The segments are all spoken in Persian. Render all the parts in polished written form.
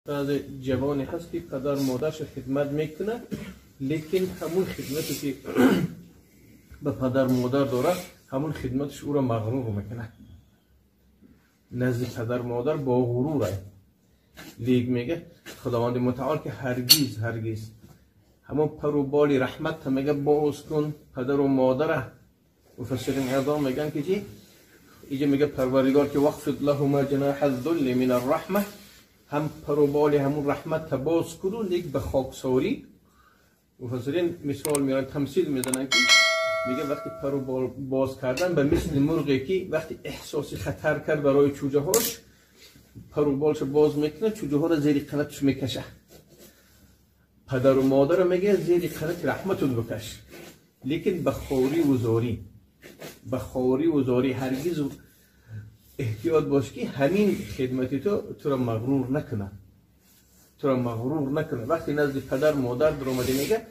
بعض جوانی هست که پدر مادرش خدمت میکنه، لیکن همون خدمتی که به پدر مادر داره همون خدمتش او را مغرور میکنه. نزد پدر مادر با غروره. لیک میگه خداوند متعال که هرگز همون پر و بال رحمت میگه باز کن پدر و مادر. مفسرین اعظام میگن که چی؟ اینجا میگه پروردگار که وقفت لهما جناح الذل من الرحمه، هم پر و بال همون رحمت باز کنو، لیک به خاکساری. مفسرین مثال میارن، تمثیل میزنن که میگه وقتی پر و بال باز کردن به مثل مرغی که وقتی احساس خطر کرد برای چوجه هاش پر و بالش باز میکنه، چوجه ها را زیر قناتش میکشه. پدر و مادر میگه زیر قنات رحمتون بکش، لیکن به خوری و زاری هرگز احتیاط باش که همین خدمتی تو را مغرور نکنه. وقتی نزد پدر مادر در اومده میگه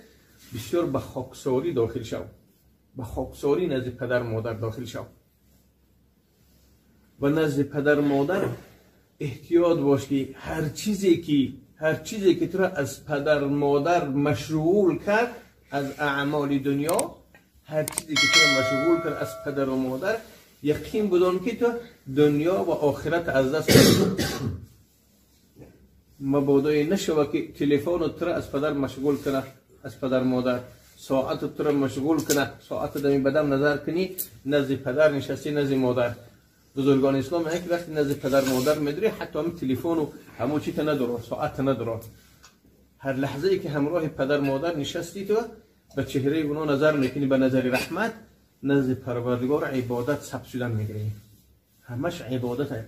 بسیار به خاکساری داخل شو، به خاکساری نزد پدر مادر داخل شو. و نزد پدر مادر احتیاط باش که هر چیزی که تو را از پدر مادر مشغول کرد از اعمال دنیا، هر چیزی که تو را مشغول کرد از پدر و مادر، یقین بدان که تو دنیا و آخرت از دست بدی. مبادای نشوه که تلفن تو را از پدر مشغول کنه، از پدر مادر ساعت تو را مشغول کنه، ساعت دمی بدم نظر کنی نزد پدر نشستی نزد مادر. بزرگان اسلام میگن که وقتی نزد پدر مادر میدری حتی هم تلفن و همون چیت نداره، ساعت نداره، هر لحظه ای که همراه پدر مادر نشستی تو به چهره اونا نظر میکنی، به نظر رحمت نزد پروردگار عبادت ثبت شدن میگیری. همش عبادت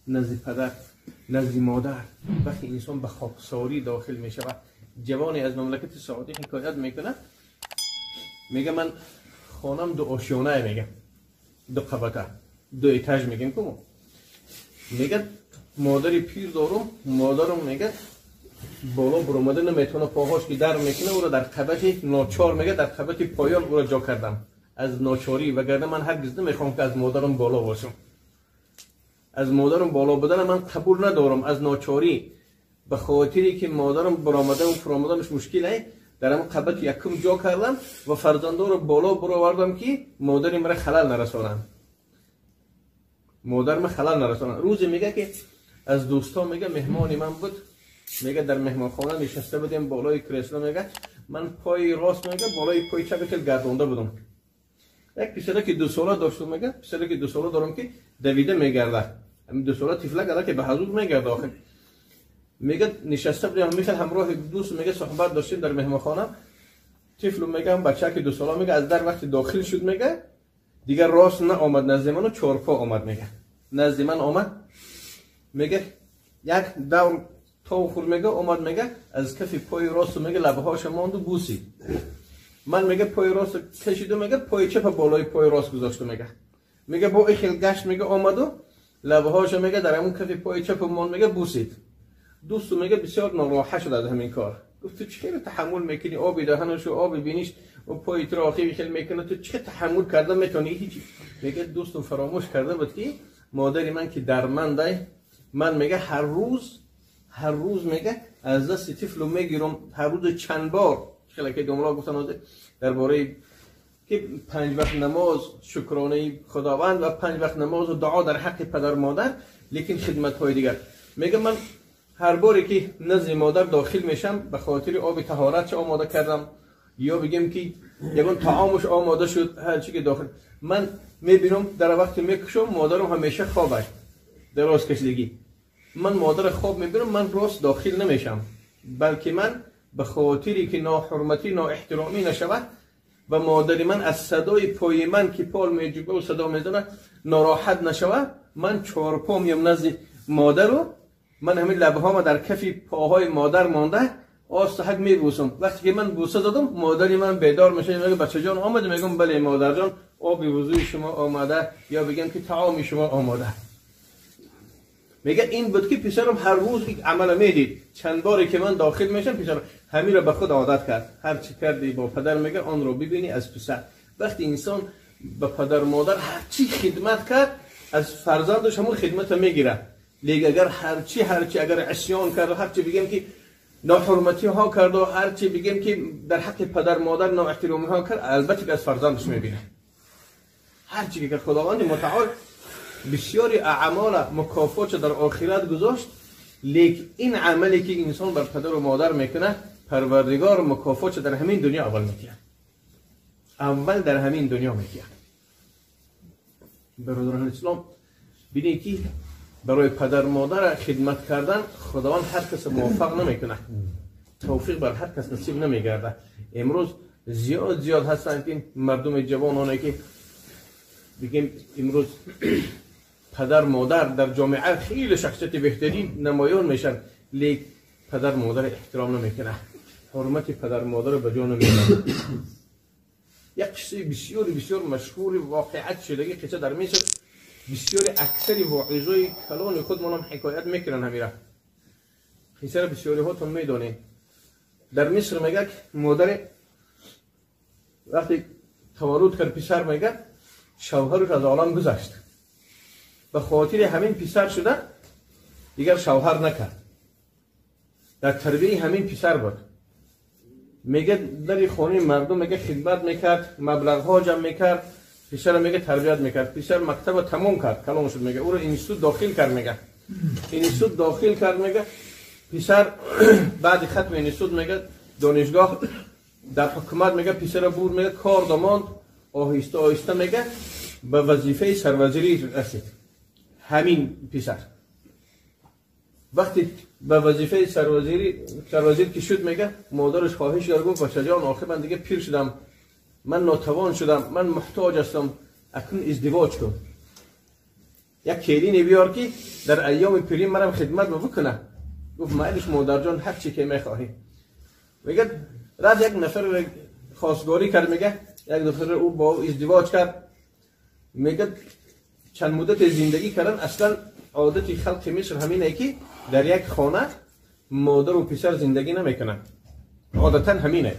نزد پدر نزد مادر. وقتی انسان به خاکساری داخل میشه و جوانی از مملکت سعودی حکایت میکنه، میگه من خانم دو آشیانه، میگه دو قبطه، دو ایتاژ میگیم که میگه مادری پیر دارم، مادرم میگه بالا برآمده نمیتونه، پاهاش که در میکنه او را در قبط ناچار، میگه در قبط پایان او را جا کردم از ناچاری، وگرنه من هرگز نمیخوام که از مادرم بالا باشم. از مادرم بالا بودن من قبول ندارم، از ناچاری، به خاطری که مادرم برآمده و فرآمدنش مشکله، در همون قبط یکم جا کردم و فرزندا رو بالا برآوردم که مادر مرا خلل نرسانن. روزی میگه که از دوستان میگه مهمانی من بود، میگه در مهمانخانه نشسته بودیم بالای کرسلا، میگه من پای راست میگه بالای پای چپ کل گردونده بودم. یک پسره که 2 ساله داشتم، میگه پسره که 2 ساله دارم که دویده میگرده، همین 2 ساله طفله گرده که به حضور میگرده آخر. میگه نشسته بودیم میگه همراه دوست، میگه صحبت داشتیم در مهمانخانه، طفل میگه بچه که 2 ساله میگه از در وقتی داخل شد میگه دیگه راست نه آمد نزد من و 4 پا آمد، میگه نزد من آمد، میگه یک دور تا خور میگه آمد، میگه از کف پای راست میگه لبه هاش ماند و بوسید. من میگه پای راست کشیدم، میگه پای چپ بالای پای راست گذاشتم، میگه با این خیل گشت میگه آمد و لبه هاش میگه در همون کف پای چپ ماند، میگه بوسید. دوستو میگه بسیار ناراحت شد از همین کار، گفت تو چه تحمل میکنی، آب دهنش و آب بینیش و پای تو آخی خیل میکنه، تو چه تحمل کرده میتونی هیچی. میگه دوستو فراموش کرده بود که مادری من که درمنده، من میگه هر روز میگه از دست طفلو میگیرم، هر روز چند بار خیلی که جمله گفتن درباره که 5 وقت نماز شکرانه خداوند و 5 وقت نماز و دعا در حق پدر مادر، لیکن خدمت های دیگر. میگه من هر باری که نزد مادر داخل میشم به خاطر آب طهارت آماده کردم، یا بگیم که یگان طعامش آماده شد، هر چی که داخل من میبینم در وقت میکشم مادرم همیشه خوابه دراز کشیدگی، من مادر خواب میبینم، من راست داخل نمیشم، بلکه من به خاطری که ناحرمتی نااحترامی نشود و مادر من از صدای پای من که پال میجوبه و صدا میزنه ناراحت نشود، من 4 پا میام نزد مادر و من همین لبه ها در کف پاهای مادر مانده آستحق میبوسم. وقتی که من بوسه دادم مادری من بیدار میشه، میگه بچه جان آمده، میگم بله مادر جان آب وضوی شما آماده، یا بگم که طعام شما آماده. میگه این بود که پسرم هر روز یک عمل میدید، چند باری که من داخل میشم پسرم همین را به خود عادت کرد، هر چی کردی با پدر میگه آن رو ببینی از پسر. وقتی انسان به پدر مادر هر چی خدمت کرد از فرزندش همون خدمت میگیره، لیگ اگر هرچی اگر عصیان کرد، هرچی بگیم که ناحرمتی ها کرد و هرچی بگیم که در حق پدر مادر نااحترامی ها کرد، البته که از فرزندش میبینه. هرچی که خداوند متعال بسیاری اعمال مکافات در آخرت گذاشت، لیکن این عملی که انسان بر پدر و مادر میکنه، پروردگار مکافات در همین دنیا اول در همین دنیا میکنه. برادران اسلام، ببینید که برای پدر مادر خدمت کردن خداوند هر کس موفق نمیکنه، توفیق بر هر کس نصیب نمیگرده. امروز زیاد هستند که مردم جوانانی که بگیم امروز پدر مادر در جامعه خیلی شخصیت بهتری نمایان میشن، لیکن پدر مادر احترام نمیکنه، حرمت پدر مادر رو به جا نمیبره. یک قصه بسیار مشهور واقعیت شده، قصه در مصر بسیاری اکثری واعظای کلان خودمون هم حکایت میکنن. همیشه قصه بسیاری هاتون میدونید. در مصر میگه مادر وقتی تولد کرد پسر، میگه شوهرش از عالم گذشت، به خاطر همین پسر شده دیگر شوهر نکرد، در تربیه همین پسر بود. میگه در خانه مردم میگه خدمت میکرد، مبلغ ها جمع میکرد، پسر میگه تربیت میکرد. پسر مکتب تمام کرد، کلام شد، میگه او رو اینستیتوت داخل کرد، میگه اینستیتوت داخل کرد. میگه پسر بعد ختم اینستیتوت میگه دانشگاه در حکومت، میگه پسر بود، میگه کار داماند، آهسته میگه به وظیفه سروزیری رسید. همین پسر وقتی به وظیفه سروزیر که شد، میگه مادرش خواهش کرد، گفت بچه جان آخر من دیگه پیر شدم، من ناتوان شدم، من محتاج هستم، اکنون ازدواج کن، یک کلینی بیار که در ایام پیری منم خدمت بکنه. گفت معلش مادر جان هر چی که میخواهی. میگه رد یک نفر خواستگاری کرد، میگه یک نفر او با ازدواج کرد. میگه چند مدت زندگی کردن. اصلا عادت خلق مصر همینه که در یک خانه مادر و پسر زندگی نمیکنن، عادتا همینه.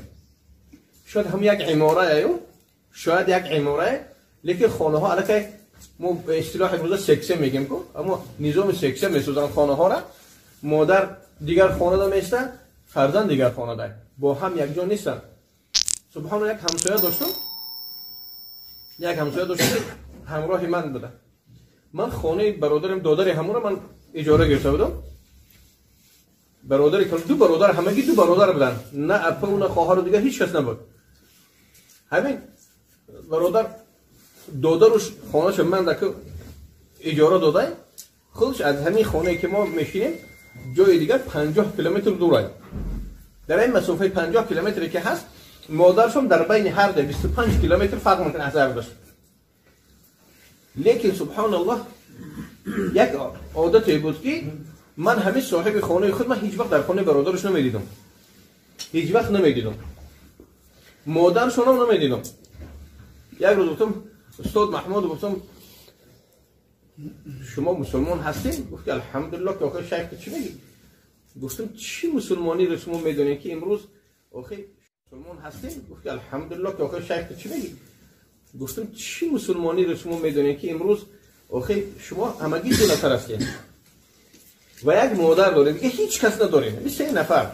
شاید هم یک عماره شاید یک عماره، لیکن خانه ها البته ما به اصطلاح امروز سکسه میگیم که، اما نظام سکسه میسازن خانه ها را. مادر دیگر خانه دا میسته، فرزند دیگر خانه دا، با هم یک جا نیستن. سبحان الله، یک همسایه داشتم همراه من بوده. من خانه برادرم دادر همون رو من اجاره گرفته بودم. برادر که دو برادر، همگی دو برادر بودن، نه اپا و نه خواهر دیگه هیچ کس نبود. همین برادر دادرش خانهش من دکه اجاره داده، خودش از همین خانه که ما میشینیم جای دیگر 50 کیلومتر دوره. در این مسافه 50 کیلومتری که هست، مادرشم در بین هر ده 25 کیلومتر فرق میکنه از داشت. لیکن سبحان الله یک عادتی بود که من همه صاحب خانه خود، من هیچ وقت در خانه برادرش نمیدیدم، هیچ وقت نمیدیدم، مادرشون هم نمیدیدم. یک روز گفتم استاد محمود، گفتم شما مسلمان هستین؟ گفت الحمدلله. که آخه شیخ چی میگی؟ گفتم چی مسلمانی رو شما میدونین که امروز آخه مسلمان هستین؟ گفت الحمدلله. که آخه شیخ چی میگی؟ گفتم چی مسلمانی رو شما میدونین که امروز آخه شما همگی دو نفر هستین و یک مادر دارین، دیگه هیچ کس ندارین، سه نفر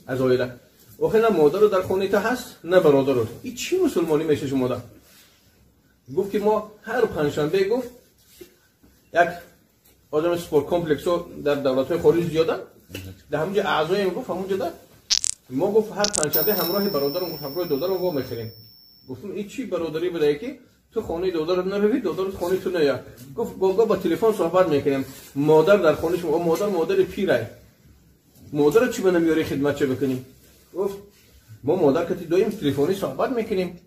از عائله. آخه نه مادر رو در خونه تا هست نه برادر رو. این چی مسلمانی میشه شما دا؟ گفت که ما هر پنجشنبه گفت یک آدم سپورت کمپلکس در دولت‌های خارج زیادن، در همونجا اعضای گفت همونجا دار ما گفت هر پنجشنبه همراه برادرم گفت همراه دادرم گفت میخریم. گفتم این چی برادری بوده که تو خانه دادرت نروی، دادرت خانه تو نیا؟ گفت گاگا با تلفن صحبت میکنیم، مادر در خانه شما، مادر پیره، مادر چی نمیاری خدمت چه بکنیم؟ گفت ما مادر که دویم تلفنی صحبت میکنیم.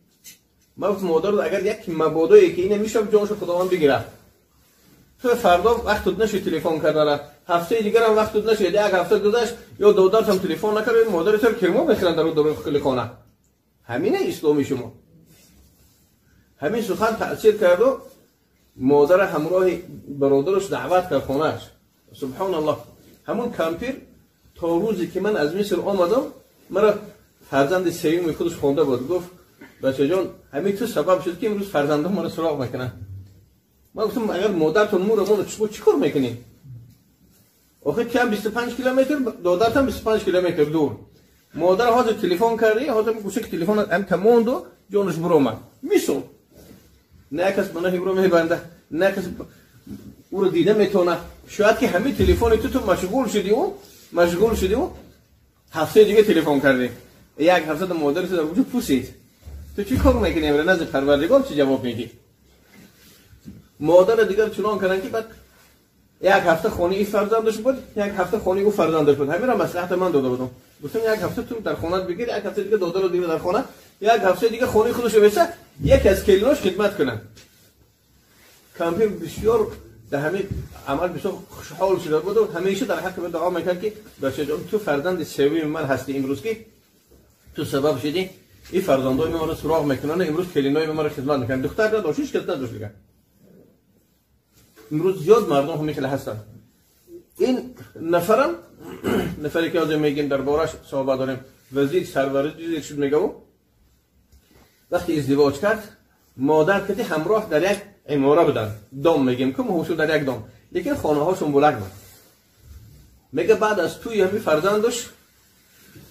ما گفت مادر اگر یک مبادایی که اینه میشه جانش خداوند بگیره، تو فردا وقت نشه تلفن کردن، هفته دیگر هم وقت نشه، یک هفته گذشت یا دادرت هم تلفن نکرد، مادر تو کرمو بخرن در داخل خانه. همینه اسلامی شما. همین سخن تأثیر کرد و مادر همراه برادرش دعوت کرد خانهش. سبحان الله، همون کمپیر تا روزی که من از مصر آمدم مرا فرزند سیوم خودش خونده بود. گفت بچه جان همین تو سبب شد که امروز فرزندم مرا سراغ میکنن. من گفتم اگر مادرتون مو رو چیکار میکنین؟ آخه کم 25 کیلومتر دادرت هم 25 کیلومتر دور. مادر حاضر تلفن کردی حاضر گوشک تلفن هم تموند و جونش برو من میسون نه کس منو هیبرو میبنده نه کس او رو دیده میتونه. شاید که همه تلفن تو مشغول شدی و هفته دیگه تلفن کردی یک هفته مادرت در وجود پوسید. تو چی کار میکنی؟ امروز نزد پروردگار چی جواب میدی؟ مادر دیگر چنان کردن که بعد یک هفته خونه این فرزندش بود یک هفته خونه او فرزندش بود. همین را مصلحت من داده بودم گفتم یک هفته تو در خونه بگیر یک هفته دیگه دادر رو دیگه در خونه یک هفته دیگه خونه خودش رو بسه یک از کلیناش خدمت کنن. کامپیر بسیار در همین عمل بسیار خوشحال شده بود و همیشه در حق دعا میکرد که بچه جان تو فرزند سوم من هستی امروز که تو سبب شدی این فرزندای ما رو سراغ میکنن امروز کلینای ما رو خدمت میکنن. دختر نداشت هیچ کس نداشت دیگه. امروز زیاد مردم هم مثل هستن. این نفری که از میگیم دربارش صحبت داریم وزیر سرورزی شد میگه و وقتی ازدواج کرد مادر کتی همراه در یک عماره بودن دام میگیم که محوشو در یک دام لیکن خانه هاشون بلند بود. میگه بعد از توی همین فرزندش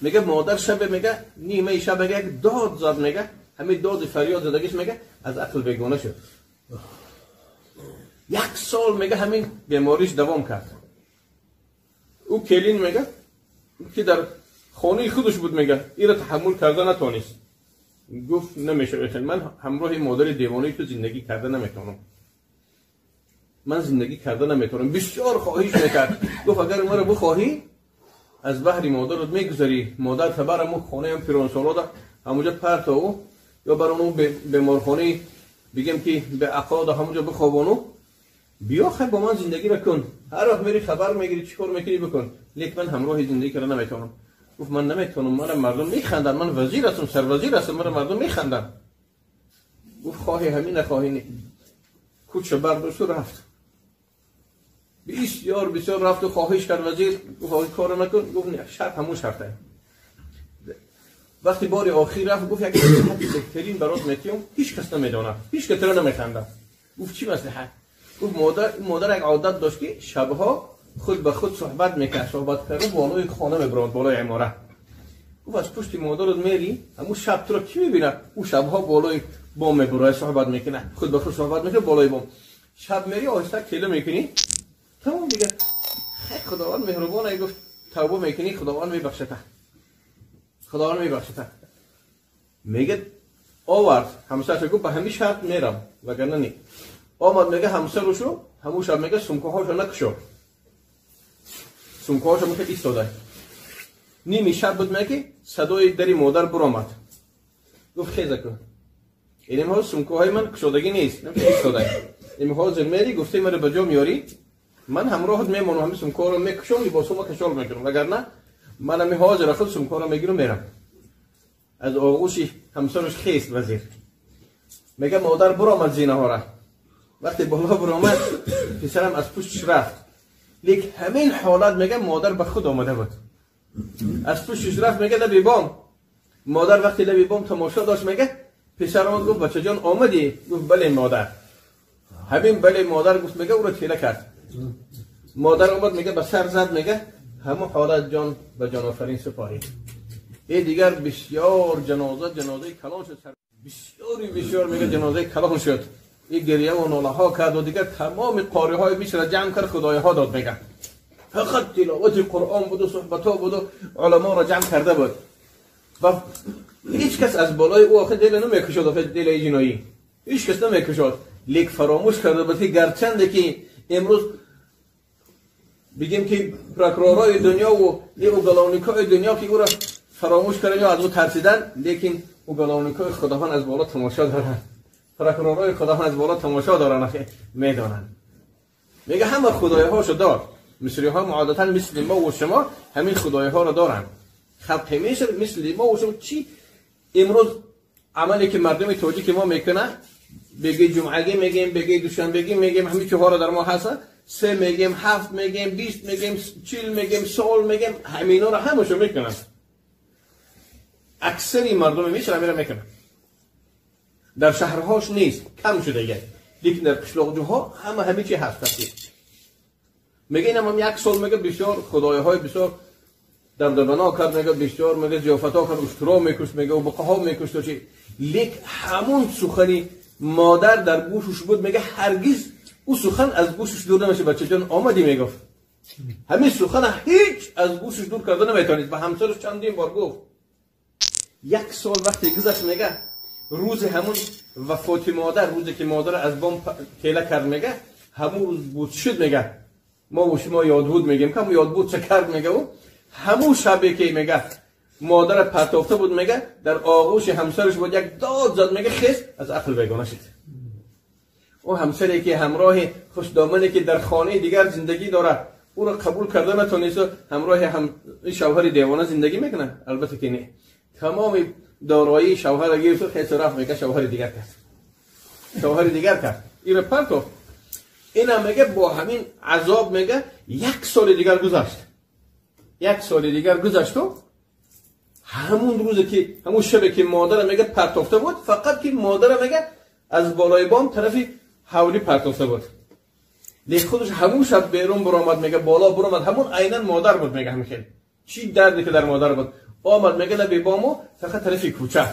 میگه مادر شب میگه نیمه شب میگه یک داد زد میگه همین داد فریاد زدگیش میگه از عقل بیگانه شد. یک سال میگه همین بیماریش دوام کرد. او کلین میگه که در خانه خودش بود میگه این را تحمل کرده نتونست. گفت نمیشه بخیر من همراه مادر دیوانه تو زندگی کرده نمیتونم. من زندگی کرده نمیتونم. بسیار خواهش میکرد. گفت اگر ما رو بخواهی از بحری مادر رو میگذاری مادر تبرمو خانه هم پیرانسالا همونجا پرت او یا برانو بیمارخانه بگیم که به عقاد همونجا بخوابانو بیا خیلی با من زندگی بکن هر وقت میری خبر میگیری چیکار میکنی بکن لیکن من همراه زندگی کردن نمیتونم. گفت من نمیتونم من مردم میخندن من وزیر هستم سروزیر هستم من مردم میخندن. گفت خواهی همین نخواهی نی کوچه برداشت و رفت. بسیار رفت و خواهش کرد وزیر گفت کار نکن. گفت نه شرط همون شرطه. وقتی بار آخر رفت گفت یک مصلحت بهترین برات میتونم هیچ کس نمیدونه هیچ کس را نمیخنده. گفت چی مصلحت؟ گفت مادر یک عادت داشت که شبها خود به خود صحبت میکرد صحبت کرد بالای خانه میبرد بالای عماره. گفت از پشت مادر میری همون شب تو رو کی میبینه؟ او شبها بالای بام میبره صحبت میکنه خود به خود صحبت میکنه بالای بام. شب میری آهسته کله میکنی تمام دیگه خداوند مهربانه. گفت توبه میکنی خداوند میبخشته خداوند میبخشته. میگه آورد همسرش گفت به همین شرط میرم وگرنه نی. آمد میگه همسرشو همون شب میگه سمکه هاشو نکشو سمکه هاشو میگه ایستاده. نیمی شب بود میگه صدای دری مادر برآمد. گفت خیزه کن اینم ها سمکه های من کشودگی نیست نمیشه ایستاده. این حاضر میری گفته مرا به جا میاری من همراهت میمونم همین سمکه رو میکشم لباسو ما کشال میکنم وگرنه من همین حاضر خود سمکه رو میگیرم میرم. از آغوشی همسرش خیست وزیر. میگه مادر برآمد زینه ها را. وقتی بالا برآمد پسرم از پشتش رفت لیک همین حالت میگه مادر به خود آمده بود. از پشتش رفت میگه لبی بام. مادر وقتی لبی بام تماشا داشت میگه پسرم گفت بچه جان آمدی؟ گفت بله مادر. همین بله مادر گفت میگه او را تیله کرد. مادر آمد میگه به سر زد میگه همون حالت جان به جان آفرین سپاری. این دیگر بسیار جنازه کلان شد. بسیار میگه جنازه کلان شد. این گریه و ناله ها کرد و دیگر تمام قاری های بیش را جمع کرد خدای ها داد میگه. فقط تلاوت قرآن بود و صحبت ها بود و علما را جمع کرده بود و هیچ کس از بالای او آخه دل نمیکشد آخه دل جنایی هیچ کس نمیکشد. لیک فراموش کرده بود که گرچند که امروز بگیم که پروکرورای دنیا و اوگلانیکای دنیا که او را فراموش کردن یا از او ترسیدن لیکن اوگلانیکای خداوند از بالا تماشا دارن. پروکرورای خداوند از بالا تماشا دارن میدانن. میگه همه خدای هاشو دار. مصری ها عادتا مثل ما و شما همین خدای ها رو دارن. خلق میشه مثل ما و شما. چی امروز عملی که مردم تاجیک ما میکنه بگی جمعگی میگیم بگی دوشنبگی میگیم همین چهار در ما هست 3 میگیم 7 میگیم 20 میگیم 40 میگیم سال میگیم همینا رو همشو میکنن. اکثری مردم میشه میره میکنن. در شهرهاش نیست کم شده لیکن در قشلاقجوها همه چی هست. میگه اینم هم 1 سال میگه بسیار خدایهای بسیار دبدبنا کرد، میگه بسیار میگه ضیافت‌ها کرد، اشترا میکشت، میگه و بقها میکشت و چی. لیک همون سخنی مادر در گوشش بود، میگه هرگز او سخن از گوشش دور نمیشه. بچه جان آمدی میگفت همین سخن هیچ از گوشش دور کرده نمیتونید. به همسرش چندین بار گفت. 1 سال وقتی گذشت میگه روز همون وفات مادر، روزی که مادر از بام کله کرد، میگه همون روز بود شد. میگه ما و شما یاد بود میگیم که یاد بود چه کرد. میگه او همون شبی که میگه مادر پرتافته بود، میگه در آغوش همسرش بود یک داد زد، میگه خیس از عقل بیگانه شد. او همسری که همراه خوش دامنی که در خانه دیگر زندگی داره او را قبول کرده نتونست، همراه شوهر دیوانه زندگی میکنه. البته که نه، تمام دارایی شوهر را گرفت خیس رفت، میگه شوهر دیگر کرد، شوهر دیگر کرد، این را پرتافت. اینا میگه با همین عذاب میگه 1 سال دیگر گذشت. 1 سال دیگر گذشت و همون روزی که همون شبی که مادر میگه پرتافته بود، فقط که مادر میگه از بالای بام طرفی حولی پرتافته بود. لیک خودش همون شب بیرون برآمد، میگه بالا برآمد، همون عیناً مادر بود. میگه همین خیلی چی دردی که در مادر بود آمد، میگه لبی بامو فقط طرفی کوچه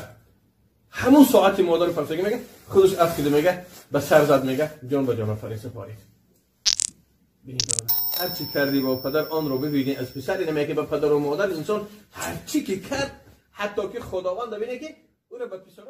همون ساعت مادر پرتافته. میگه خودش افکید، میگه به سر زد، میگه جان به جان فرید سپارید. هر چی کردی با پدر آن رو ببینی از پسر. اینه میگه به پدر و مادر انسان هر چی که کرد، حتی که خداوند ببینه که او رو به پسرش